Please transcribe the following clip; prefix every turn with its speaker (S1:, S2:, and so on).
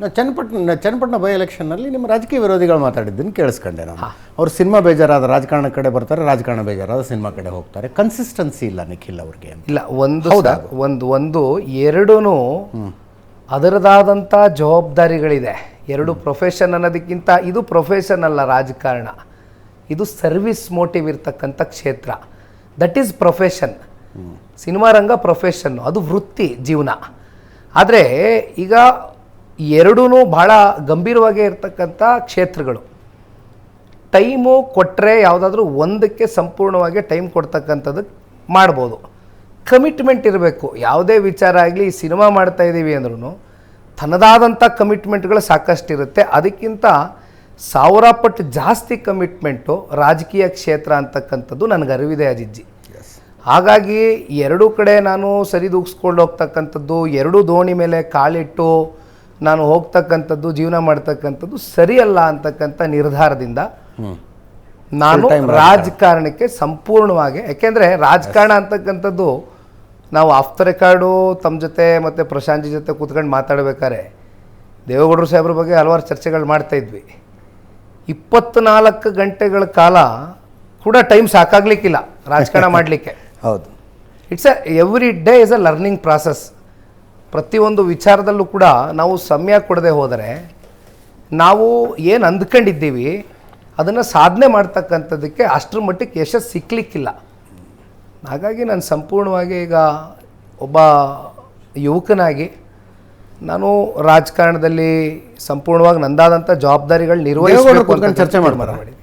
S1: Channapatna by ಎಲೆಕ್ಷನ್ನಲ್ಲಿ ನಿಮ್ಮ ರಾಜಕೀಯ ವಿರೋಧಿಗಳು ಮಾತಾಡಿದ್ದನ್ನು ಕೇಳಿಸ್ಕೊಂಡೆ ನಾನು. ಅವರು ಸಿನಿಮಾ ಬೇಜಾರಾದ ರಾಜಕಾರಣ ಕಡೆ ಬರ್ತಾರೆ, ರಾಜಕಾರಣ ಬೇಜಾರಾದ ಸಿನಿಮಾ ಕಡೆ ಹೋಗ್ತಾರೆ. ಕನ್ಸಿಸ್ಟೆನ್ಸಿ ಇಲ್ಲ ನಿಖಿಲ್ ಅವ್ರಿಗೆ.
S2: ಇಲ್ಲ, ಒಂದು ಎರಡೂ ಅದರದಾದಂಥ ಜವಾಬ್ದಾರಿಗಳಿದೆ. ಎರಡು ಪ್ರೊಫೆಷನ್ ಅನ್ನೋದಕ್ಕಿಂತ ಇದು ಪ್ರೊಫೆಷನ್ ಅಲ್ಲ, ರಾಜಕಾರಣ ಇದು ಸರ್ವಿಸ್ ಮೋಟಿವ್ ಇರ್ತಕ್ಕಂಥ ಕ್ಷೇತ್ರ. That is profession. Cinema Ranga profession, ಅದು ವೃತ್ತಿ ಜೀವನ. ಆದರೆ ಈಗ ಎರಡೂ ಭಾಳ ಗಂಭೀರವಾಗಿ ಇರ್ತಕ್ಕಂಥ ಕ್ಷೇತ್ರಗಳು. ಟೈಮು ಕೊಟ್ಟರೆ ಯಾವುದಾದ್ರೂ ಒಂದಕ್ಕೆ ಸಂಪೂರ್ಣವಾಗಿ ಟೈಮ್ ಕೊಡ್ತಕ್ಕಂಥದ್ದಕ್ಕೆ ಮಾಡ್ಬೋದು. ಕಮಿಟ್ಮೆಂಟ್ ಇರಬೇಕು. ಯಾವುದೇ ವಿಚಾರ ಆಗಲಿ, ಸಿನಿಮಾ ಮಾಡ್ತಾ ಇದ್ದೀವಿ ಅಂದ್ರೂ ತನ್ನದಾದಂಥ ಕಮಿಟ್ಮೆಂಟ್ಗಳು ಸಾಕಷ್ಟಿರುತ್ತೆ. ಅದಕ್ಕಿಂತ 1000 ಪಟ್ಟು ಜಾಸ್ತಿ ಕಮಿಟ್ಮೆಂಟು ರಾಜಕೀಯ ಕ್ಷೇತ್ರ ಅಂತಕ್ಕಂಥದ್ದು ನನಗೆ ಅರಿವಿದೆ ಅಜಿಜ್ಜಿ. ಹಾಗಾಗಿ ಎರಡೂ ಕಡೆ ನಾನು ಸರಿದೂಗಿಸ್ಕೊಂಡು ಹೋಗ್ತಕ್ಕಂಥದ್ದು, ಎರಡೂ ದೋಣಿ ಮೇಲೆ ಕಾಲಿಟ್ಟು ನಾನು ಹೋಗ್ತಕ್ಕಂಥದ್ದು, ಜೀವನ ಮಾಡ್ತಕ್ಕಂಥದ್ದು ಸರಿಯಲ್ಲ ಅಂತಕ್ಕಂಥ ನಿರ್ಧಾರದಿಂದ ನಾನು ರಾಜಕಾರಣಕ್ಕೆ ಸಂಪೂರ್ಣವಾಗಿ, ಯಾಕೆಂದರೆ ರಾಜಕಾರಣ ಅಂತಕ್ಕಂಥದ್ದು ನಾವು ಆಫ್ ದ ರೆಕಾರ್ಡು ತಮ್ಮ ಜೊತೆ ಮತ್ತು ಪ್ರಶಾಂತ್ ಜೊತೆ ಕೂತ್ಕೊಂಡು ಮಾತಾಡಬೇಕಾದ್ರೆ ದೇವೇಗೌಡರು ಸಾಹೇಬ್ರ ಬಗ್ಗೆ ಹಲವಾರು ಚರ್ಚೆಗಳು ಮಾಡ್ತಾಯಿದ್ವಿ. 24 ಗಂಟೆಗಳ ಕಾಲ ಕೂಡ ಟೈಮ್ ಸಾಕಾಗಲಿಕ್ಕಿಲ್ಲ ರಾಜಕಾರಣ ಮಾಡಲಿಕ್ಕೆ.
S1: ಹೌದು,
S2: it's every day is a learning process. ಪ್ರತಿಯೊಂದು ವಿಚಾರದಲ್ಲೂ ಕೂಡ ನಾವು ಸಮಯ ಕೊಡದೆ ಹೋದರೆ ನಾವು ಏನು ಅಂದ್ಕೊಂಡಿದ್ದೀವಿ ಅದನ್ನು ಸಾಧನೆ ಮಾಡ್ತಕ್ಕಂಥದ್ದಕ್ಕೆ ಅಷ್ಟರ ಮಟ್ಟಿಗೆ ಯಶಸ್ಸು ಸಿಕ್ಕಲಿಕ್ಕಿಲ್ಲ. ಹಾಗಾಗಿ ನಾನು ಸಂಪೂರ್ಣವಾಗಿ ಈಗ ಒಬ್ಬ ಯುವಕನಾಗಿ ನಾನು ರಾಜಕಾರಣದಲ್ಲಿ ಸಂಪೂರ್ಣವಾಗಿ ನಂದಾದಂಥ ಜವಾಬ್ದಾರಿಗಳು ನಿರ್ವಹಿಸಬೇಕು ಅಂತ
S1: ಚರ್ಚೆ ಮಾಡ್ತಾರೆ.